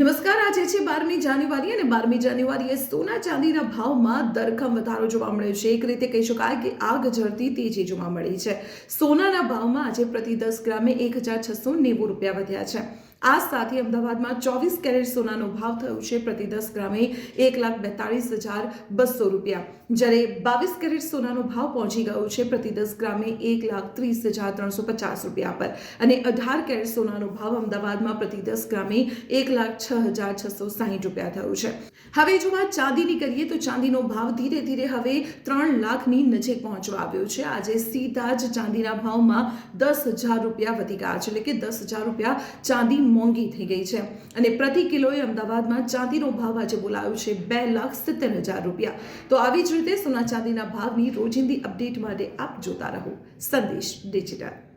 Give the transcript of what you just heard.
નમસ્કાર, આજે છે 12મી જાન્યુઆરી અને 12મી જાન્યુઆરીએ સોના ચાંદીના ભાવમાં ધરખમ વધારો જોવા મળ્યો છે. એક રીતે કહી શકાય કે આગ ઝરતી તેજી જોવા મળી છે. સોનાના ભાવમાં આજે પ્રતિ 10 ગ્રામે 1690 રૂપિયા વધ્યા છે. આ સાથે અમદાવાદમાં 24 કેરેટ સોનાનો ભાવ થયો છે પ્રતિ 10 ગ્રામે 1,42,200 રૂપિયા, જ્યારે 22 કેરેટ સોનાનો ભાવ પહોંચી ગયો છે પ્રતિ 10 ગ્રામે 1,30,350 રૂપિયા પર, અને 18 કેરેટ સોનાનો ભાવ અમદાવાદમાં પ્રતિ 10 ગ્રામે 1,06,660 રૂપિયા થયો છે. હવે જો વાત ચાંદીની કરીએ તો ચાંદીનો ભાવ ધીરે ધીરે હવે 3 લાખની નજીક પહોંચવા આવ્યો છે. આજે સીધા જ ચાંદીના ભાવમાં 10,000 રૂપિયા વધી ગયા છે, એટલે કે 10,000 રૂપિયા ચાંદી મોંઘી થઈ ગઈ છે. અને પ્રતિ કિલોએ અમદાવાદમાં ચાંદીનો ભાવ આજે બોલાયો છે 2,70,000 રૂપિયા. તો આવી જ રીતે સોના ચાંદીના ભાવની રોજિંદી અપડેટ માટે આપ જોતા રહો સંદેશ ડિજિટલ.